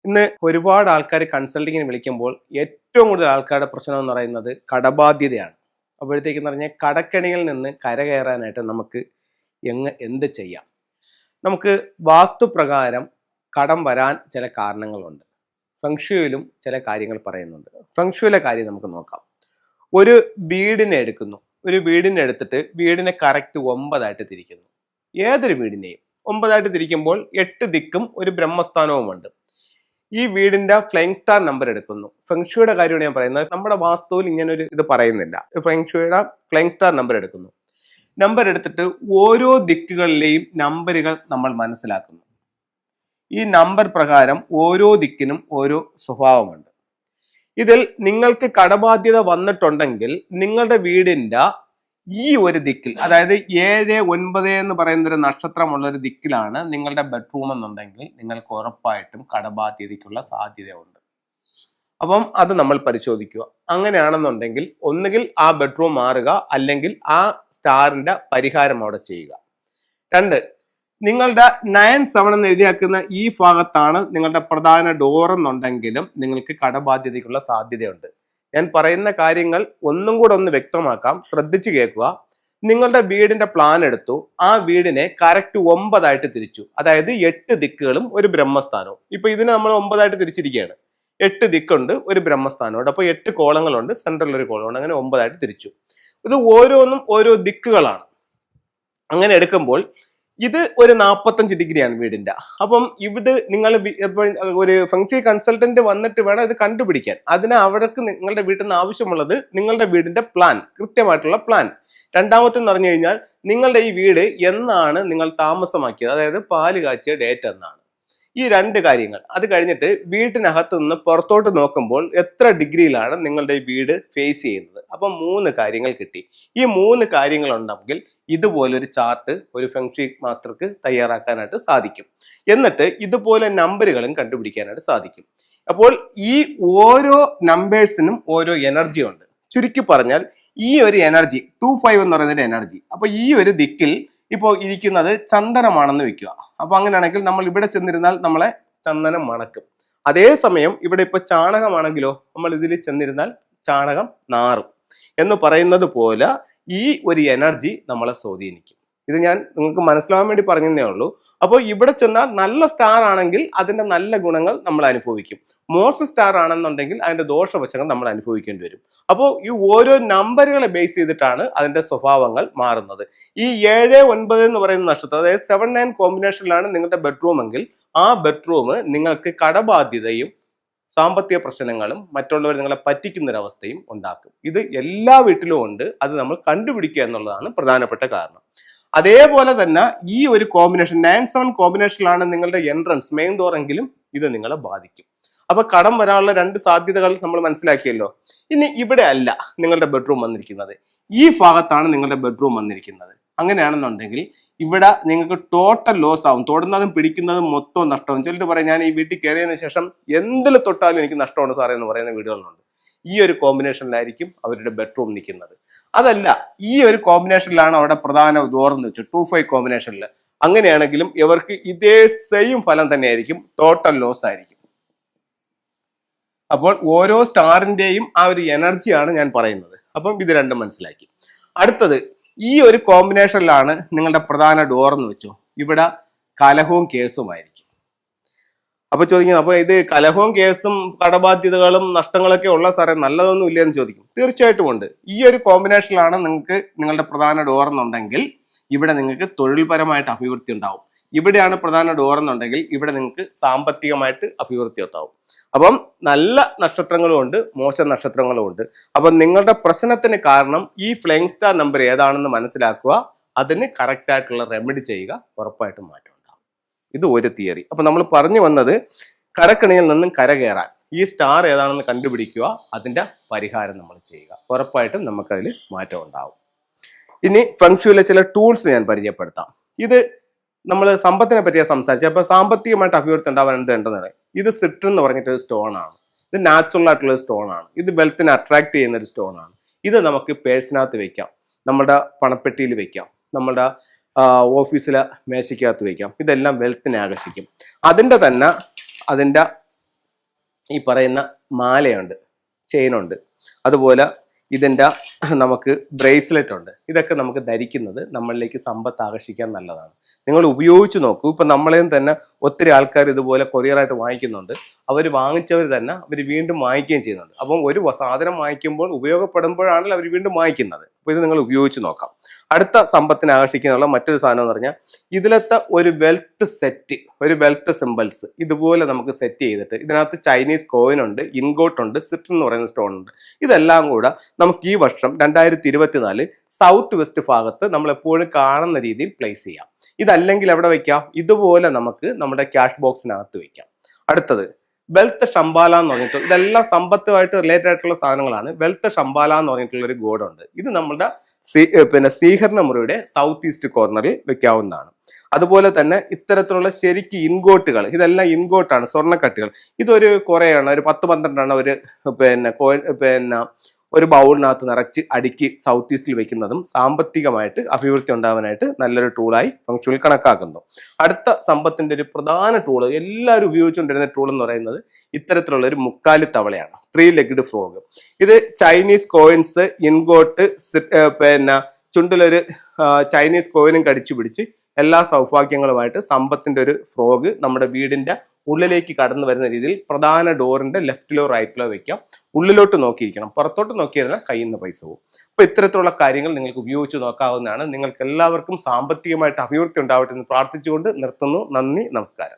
ഇന്ന് ഒരുപാട് ആൾക്കാർ കൺസൾട്ടിങ്ങിന് വിളിക്കുമ്പോൾ ഏറ്റവും കൂടുതൽ ആൾക്കാരുടെ പ്രശ്നം എന്ന് പറയുന്നത് കടബാധ്യതയാണ്. അപ്പോഴത്തേക്കെന്ന് പറഞ്ഞാൽ കടക്കെണിയിൽ നിന്ന് കരകയറാനായിട്ട് നമുക്ക് എന്ത് ചെയ്യാം? നമുക്ക് വാസ്തുപ്രകാരം കടം വരാൻ ചില കാരണങ്ങളുണ്ട്. ഫെങ്ഷുയിലും ചില കാര്യങ്ങൾ പറയുന്നുണ്ട്. ഫെങ്ഷുയിലെ കാര്യം നമുക്ക് നോക്കാം. ഒരു വീടിനെ എടുക്കുന്നു. ഒരു വീടിനെ എടുത്തിട്ട് വീടിനെ കറക്റ്റ് 9 തിരിക്കുന്നു. ഏതൊരു വീടിനെയും 9 തിരിക്കുമ്പോൾ 8 ദിക്കും ഒരു ബ്രഹ്മസ്ഥാനവുമുണ്ട്. ഈ വീടിന്റെ ഫ്ലൈങ് സ്റ്റാർ നമ്പർ എടുക്കുന്നു. ഫെങ്ഷുയുടെ കാര്യമാണ് ഞാൻ പറയുന്നത്. നമ്മുടെ വാസ്തുവിൽ ഇങ്ങനെ ഒരു ഇത് പറയുന്നില്ല. ഫെങ്ഷുയുടെ ഫ്ലൈങ് സ്റ്റാർ നമ്പർ എടുക്കുന്നു. നമ്പർ എടുത്തിട്ട് ഓരോ ദിക്കുകളിലെയും നമ്പറുകൾ നമ്മൾ മനസ്സിലാക്കുന്നു. ഈ നമ്പർ പ്രകാരം ഓരോ ദിക്കിനും ഓരോ സ്വഭാവമുണ്ട്. ഇതിൽ നിങ്ങൾക്ക് കടബാധ്യത വന്നിട്ടുണ്ടെങ്കിൽ നിങ്ങളുടെ വീടിന്റെ ഈ ഒരു ദിക്കിൽ, അതായത് 7, 9 എന്ന് പറയുന്ന ഒരു നക്ഷത്രമുള്ള ഒരു ദിക്കിലാണ് നിങ്ങളുടെ ബെഡ്റൂം എന്നുണ്ടെങ്കിൽ നിങ്ങൾക്ക് ഉറപ്പായിട്ടും കടബാധ്യതയ്ക്കുള്ള സാധ്യതയുണ്ട്. അപ്പം അത് നമ്മൾ പരിശോധിക്കുക. അങ്ങനെയാണെന്നുണ്ടെങ്കിൽ ഒന്നുകിൽ ആ ബെഡ്റൂം മാറുക, അല്ലെങ്കിൽ ആ സ്റ്റാറിന്റെ പരിഹാരം അവിടെ ചെയ്യുക. 2, നിങ്ങളുടെ 9-7 എന്ന് എഴുതിയാക്കുന്ന ഈ ഭാഗത്താണ് നിങ്ങളുടെ പ്രധാന ഡോർ എന്നുണ്ടെങ്കിലും നിങ്ങൾക്ക് കടബാധ്യതയ്ക്കുള്ള സാധ്യതയുണ്ട്. ഞാൻ പറയുന്ന കാര്യങ്ങൾ ഒന്നും കൂടെ ഒന്ന് വ്യക്തമാക്കാം, ശ്രദ്ധിച്ചു കേൾക്കുക. നിങ്ങളുടെ വീടിന്റെ പ്ലാൻ എടുത്തു. ആ വീടിനെ കറക്റ്റ് 9 തിരിച്ചു. അതായത് 8 ദിക്കുകളും ഒരു ബ്രഹ്മസ്ഥാനവും. ഇപ്പൊ ഇതിനെ നമ്മൾ 9 തിരിച്ചിരിക്കുകയാണ്. 8 ദിക്കുണ്ട്, ഒരു ബ്രഹ്മസ്ഥാനമുണ്ട്. അപ്പൊ 8 കോളങ്ങളുണ്ട്, സെൻട്രൽ ഒരു കോളമുണ്ട്. അങ്ങനെ 9 തിരിച്ചു. ഇത് ഓരോന്നും ഓരോ ദിക്കുകളാണ്. അങ്ങനെ എടുക്കുമ്പോൾ ഇത് ഒരു 45 ഡിഗ്രിയാണ് വീടിന്റെ. അപ്പം ഇത് നിങ്ങൾ ഒരു ഫംഗ്ഷൻ കൺസൾട്ടന്റ് വന്നിട്ട് വേണം ഇത് കണ്ടുപിടിക്കാൻ. അതിന് അവർക്ക് നിങ്ങളുടെ വീട്ടിൽ നിന്ന് ആവശ്യമുള്ളത് നിങ്ങളുടെ വീടിന്റെ പ്ലാൻ, കൃത്യമായിട്ടുള്ള പ്ലാൻ. രണ്ടാമത്തെന്ന് പറഞ്ഞു കഴിഞ്ഞാൽ നിങ്ങളുടെ ഈ വീട് എന്നാണ് നിങ്ങൾ താമസമാക്കിയത്, അതായത് പാല് കാച്ചിയ ഡേറ്റ് എന്നാണ്. ഈ 2 കാര്യങ്ങൾ. അത് കഴിഞ്ഞിട്ട് വീട്ടിനകത്ത് നിന്ന് പുറത്തോട്ട് നോക്കുമ്പോൾ എത്ര ഡിഗ്രിയിലാണ് നിങ്ങളുടെ ഈ വീട് ഫേസ് ചെയ്യുന്നത്. അപ്പം 3 കാര്യങ്ങൾ കിട്ടി. ഈ 3 കാര്യങ്ങൾ ഉണ്ടെങ്കിൽ ഇതുപോലൊരു ചാർട്ട് ഒരു ഫെങ്ഷി മാസ്റ്റർക്ക് തയ്യാറാക്കാനായിട്ട് സാധിക്കും. എന്നിട്ട് ഇതുപോലെ നമ്പറുകളും കണ്ടുപിടിക്കാനായിട്ട് സാധിക്കും. അപ്പോൾ ഈ ഓരോ നമ്പേഴ്സിനും ഓരോ എനർജി ഉണ്ട്. ചുരുക്കി പറഞ്ഞാൽ ഈ ഒരു എനർജി 25 എന്ന് പറയുന്നൊരു എനർജി. അപ്പൊ ഈ ഒരു ദിക്കിൽ ഇപ്പോൾ ഇരിക്കുന്നത് ചന്ദനമാണെന്ന് വെക്കുക. അപ്പൊ അങ്ങനെയാണെങ്കിൽ നമ്മൾ ഇവിടെ ചെന്നിരുന്നാൽ നമ്മളെ ചന്ദനം മണക്കും. അതേസമയം ഇവിടെ ഇപ്പൊ ചാണകമാണെങ്കിലോ നമ്മൾ ഇതിൽ ചെന്നിരുന്നാൽ ചാണകം നാറും എന്ന് പറയുന്നത് പോലെ ഈ ഒരു എനർജി നമ്മളെ സ്വാധീനിക്കും. ഇത് ഞാൻ നിങ്ങൾക്ക് മനസ്സിലാവാൻ വേണ്ടി പറഞ്ഞതേ ഉള്ളൂ. അപ്പോൾ ഇവിടെ ചെന്നാൽ നല്ല സ്റ്റാർ ആണെങ്കിൽ അതിന്റെ നല്ല ഗുണങ്ങൾ നമ്മൾ അനുഭവിക്കും. മോശം സ്റ്റാർ ആണെന്നുണ്ടെങ്കിൽ അതിന്റെ ദോഷവശങ്ങൾ നമ്മൾ അനുഭവിക്കേണ്ടി വരും. അപ്പോൾ ഈ ഓരോ നമ്പറുകളെ ബേസ് ചെയ്തിട്ടാണ് അതിന്റെ സ്വഭാവങ്ങൾ മാറുന്നത്. ഈ 7, 9 എന്ന് പറയുന്ന നക്ഷത്രം, അതായത് 7, 9 കോമ്പിനേഷനിലാണ് നിങ്ങളുടെ ബെഡ്റൂം എങ്കിൽ ആ ബെഡ്റൂം നിങ്ങൾക്ക് കടബാധ്യതയും സാമ്പത്തിക പ്രശ്നങ്ങളും മറ്റുള്ളവർ നിങ്ങളെ പറ്റിക്കുന്നൊരവസ്ഥയും ഉണ്ടാക്കും. ഇത് എല്ലാ വീട്ടിലും ഉണ്ട്. അത് നമ്മൾ കണ്ടുപിടിക്കുക എന്നുള്ളതാണ് പ്രധാനപ്പെട്ട കാരണം. അതേപോലെ തന്നെ ഈ ഒരു കോമ്പിനേഷൻ 9-7 കോമ്പിനേഷനിലാണ് നിങ്ങളുടെ എൻട്രൻസ് മെയിൻ ഡോർ എങ്കിലും ഇത് നിങ്ങളെ ബാധിക്കും. അപ്പൊ കടം വരാനുള്ള 2 സാധ്യതകൾ നമ്മൾ മനസ്സിലാക്കിയല്ലോ. ഇനി ഇവിടെ അല്ല നിങ്ങളുടെ ബെഡ്റൂം വന്നിരിക്കുന്നത്, ഈ ഭാഗത്താണ് നിങ്ങളുടെ ബെഡ്റൂം വന്നിരിക്കുന്നത്. അങ്ങനെയാണെന്നുണ്ടെങ്കിൽ ഇവിടെ നിങ്ങൾക്ക് ടോട്ടൽ ലോസ് ആവും. തൊടുന്നതും പിടിക്കുന്നതും മൊത്തം നഷ്ടവും. ചിലർ പറയും ഞാൻ ഈ വീട്ടിൽ കയറിയതിനു ശേഷം എന്തിൽ തൊട്ടാലും എനിക്ക് നഷ്ടമാണ് സാറേ എന്ന് പറയുന്ന വീടുകളുണ്ട്. ഈ ഒരു കോമ്പിനേഷനിലായിരിക്കും അവരുടെ ബെഡ്റൂം നിൽക്കുന്നത്. അതല്ല, ഈ ഒരു കോമ്പിനേഷനിലാണ് അവിടെ പ്രധാന ഡോർ എന്ന് വെച്ചു 2-5 കോമ്പിനേഷനിൽ. അങ്ങനെയാണെങ്കിലും ഇവർക്ക് ഇതേ സെയിം ഫലം തന്നെയായിരിക്കും, ടോട്ടൽ ലോസ് ആയിരിക്കും. അപ്പോൾ ഓരോ സ്റ്റാറിന്റെയും ആ ഒരു എനർജിയാണ് ഞാൻ പറയുന്നത്. അപ്പം ഇത് രണ്ടും മനസ്സിലാക്കി. അടുത്തത്, ഈ ഒരു കോമ്പിനേഷനിലാണ് നിങ്ങളുടെ പ്രധാന ഡോർ എന്ന് വെച്ചു. ഇവിടെ കലഹവും കേസുമായിരിക്കും. അപ്പൊ ചോദിക്കുന്നത്, അപ്പൊ ഇത് കലഹവും കേസും കടബാധ്യതകളും നഷ്ടങ്ങളൊക്കെ ഉള്ള സാറേ നല്ലതൊന്നും ഇല്ലെന്ന് ചോദിക്കും. തീർച്ചയായിട്ടും ഉണ്ട്. ഈ ഒരു കോമ്പിനേഷനിലാണ് നിങ്ങൾക്ക് നിങ്ങളുടെ പ്രധാന ഡോർ എന്നുണ്ടെങ്കിൽ ഇവിടെ നിങ്ങൾക്ക് തൊഴിൽപരമായിട്ട് അഭിവൃദ്ധി ഉണ്ടാവും. ഇവിടെയാണ് പ്രധാന ഡോർ എന്നുണ്ടെങ്കിൽ ഇവിടെ നിങ്ങൾക്ക് സാമ്പത്തികമായിട്ട് അഭിവൃദ്ധി ഉണ്ടാവും. അപ്പം നല്ല നക്ഷത്രങ്ങളും ഉണ്ട്, മോശം നക്ഷത്രങ്ങളും ഉണ്ട്. അപ്പം നിങ്ങളുടെ പ്രശ്നത്തിന് കാരണം ഈ ഫ്ലൈങ് സ്റ്റാർ നമ്പർ ഏതാണെന്ന് മനസ്സിലാക്കുക. അതിന് കറക്റ്റ് ആയിട്ടുള്ള റെമഡി ചെയ്യുക, ഉറപ്പായിട്ടും മാറ്റം ഉണ്ടാവും. ഇത് ഒരു തിയറി. അപ്പൊ നമ്മൾ പറഞ്ഞു വന്നത് കടക്കണിയിൽ നിന്നും കരകയറാൻ ഈ സ്റ്റാർ ഏതാണെന്ന് കണ്ടുപിടിക്കുക, അതിന്റെ പരിഹാരം നമ്മൾ ചെയ്യുക, ഉറപ്പായിട്ടും നമുക്കതിൽ മാറ്റം ഉണ്ടാവും. ഇനി ഫെങ്ഷുയിലെ ചില ടൂൾസ് ഞാൻ പരിചയപ്പെടുത്താം. ഇത് നമ്മൾ സമ്പത്തിനെ പറ്റിയാണ് സംസാരിച്ചത്. അപ്പൊ സാമ്പത്തികമായിട്ട് അഭിവൃദ്ധി ഉണ്ടാവാൻ എന്തുണ്ടെന്നാണ്. ഇത് സിട്രൻ എന്ന് പറഞ്ഞിട്ടൊരു സ്റ്റോൺ ആണ്. ഇത് നാച്ചുറൽ ആയിട്ടുള്ള സ്റ്റോൺ ആണ്. ഇത് വെൽത്തിനെ അട്രാക്ട് ചെയ്യുന്ന ഒരു സ്റ്റോൺ ആണ്. ഇത് നമുക്ക് പേഴ്സിനകത്ത് വെക്കാം, നമ്മുടെ പണപ്പെട്ടിയിൽ വെക്കാം, നമ്മുടെ ഓഫീസിലെ മേശയ്ക്കകത്ത് വെക്കാം. ഇതെല്ലാം വെൽത്തിനെ ആകർഷിക്കും. അതിൻ്റെ ഈ പറയുന്ന മാലയുണ്ട്, ചെയിനുണ്ട്, അതുപോലെ ഇതിൻ്റെ നമുക്ക് ബ്രേസ്ലെറ്റ് ഉണ്ട്. ഇതൊക്കെ നമുക്ക് ധരിക്കുന്നത് നമ്മളിലേക്ക് സമ്പത്ത് ആകർഷിക്കാൻ നല്ലതാണ്. നിങ്ങൾ ഉപയോഗിച്ച് നോക്കൂ. ഇപ്പം നമ്മളെയും തന്നെ ഒത്തിരി ആൾക്കാർ ഇതുപോലെ കൊറിയറായിട്ട് വാങ്ങിക്കുന്നുണ്ട്. അവർ വാങ്ങിച്ചവർ തന്നെ അവർ വീണ്ടും വാങ്ങിക്കുകയും ചെയ്യുന്നുണ്ട്. അപ്പം ഒരു സാധനം വാങ്ങിക്കുമ്പോൾ ഉപയോഗപ്പെടുമ്പോഴാണല്ലോ അവർ വീണ്ടും വാങ്ങിക്കുന്നത്. അപ്പോൾ ഇത് നിങ്ങൾ ഉപയോഗിച്ച് നോക്കാം. അടുത്ത സമ്പത്തിനെ ആകർഷിക്കാനുള്ള മറ്റൊരു സാധനം എന്ന് പറഞ്ഞാൽ ഇതിലത്തെ ഒരു വെൽത്ത് സെറ്റ്, ഒരു വെൽത്ത് സിമ്പിൾസ് ഇതുപോലെ നമുക്ക് സെറ്റ് ചെയ്തിട്ട് ഇതിനകത്ത് ചൈനീസ് കോയിൻ ഉണ്ട്, ഇൻഗോട്ട് ഉണ്ട്, സിട്രൻ എന്ന് പറയുന്ന സ്റ്റോൺ ഉണ്ട്. ഇതെല്ലാം കൂടെ നമുക്ക് ഈ വർഷം 2024 സൗത്ത് വെസ്റ്റ് ഭാഗത്ത് നമ്മൾ എപ്പോഴും കാണുന്ന രീതിയിൽ പ്ലേസ് ചെയ്യാം. ഇതല്ലെങ്കിൽ എവിടെ വെക്കാം? ഇതുപോലെ നമുക്ക് നമ്മുടെ ക്യാഷ് ബോക്സിനകത്ത് വെക്കാം. അടുത്തത് വെൽത്ത് ഷംബാല എന്ന് പറഞ്ഞിട്ട്, ഇതെല്ലാം സമ്പത്തുമായിട്ട് റിലേറ്റഡ് ആയിട്ടുള്ള സാധനങ്ങളാണ്. വെൽത്ത് ഷംബാല എന്ന് പറഞ്ഞിട്ടുള്ള ഒരു ഗോഡുണ്ട്. ഇത് നമ്മുടെ സ്വീകരണ മുറിയുടെ സൗത്ത് ഈസ്റ്റ് കോർണറിൽ വെക്കാവുന്നതാണ്. അതുപോലെ തന്നെ ഇത്തരത്തിലുള്ള ശരിക്ക് ഇൻഗോട്ടുകൾ, ഇതെല്ലാം ഇൻഗോട്ടാണ്, സ്വർണ്ണക്കട്ടികൾ. ഇതൊരു കുറേയാണ്, ഒരു 10-12 ഒരു ഒരു ബൗളിനകത്ത് നിറച്ച് അടുക്കി സൗത്ത് ഈസ്റ്റിൽ വെക്കുന്നതും സാമ്പത്തികമായിട്ട് അഭിവൃദ്ധി ഉണ്ടാവാനായിട്ട് നല്ലൊരു ടൂളായി ഫംഗ്ഷനിൽ കണക്കാക്കുന്നു. അടുത്ത സമ്പത്തിന്റെ ഒരു പ്രധാന ടൂള്, എല്ലാവരും ഉപയോഗിച്ചുകൊണ്ടിരുന്ന ടൂൾ എന്ന് പറയുന്നത് ഇത്തരത്തിലുള്ള ഒരു മുക്കാലി തവളയാണ്, 3 legged ഫ്രോഗ്. ഇത് ചൈനീസ് കോയിൻസ്, ഇൻഗോട്ട്, ചുണ്ടിലൊരു ചൈനീസ് കോയിനും കടിച്ചു പിടിച്ച് എല്ലാ സൗഭാഗ്യങ്ങളുമായിട്ട് സമ്പത്തിന്റെ ഒരു ഫ്രോഗ് നമ്മുടെ വീടിന്റെ ഉള്ളിലേക്ക് കടന്നു വരുന്ന രീതിയിൽ പ്രധാന ഡോറിന്റെ ലെഫ്റ്റിലോ റൈറ്റിലോ വെക്കാം. ഉള്ളിലോട്ട് നോക്കിയിരിക്കണം, പുറത്തോട്ട് നോക്കിയിരുന്നാൽ കയ്യിൽ നിന്ന് പൈസ പോകും. അപ്പൊ ഇത്തരത്തിലുള്ള കാര്യങ്ങൾ നിങ്ങൾക്ക് ഉപയോഗിച്ച് നോക്കാവുന്നതാണ്. നിങ്ങൾക്ക് എല്ലാവർക്കും സാമ്പത്തികമായിട്ട് അഭിവൃദ്ധി ഉണ്ടാവട്ടെ എന്ന് പ്രാർത്ഥിച്ചുകൊണ്ട് നിർത്തുന്നു. നന്ദി, നമസ്കാരം.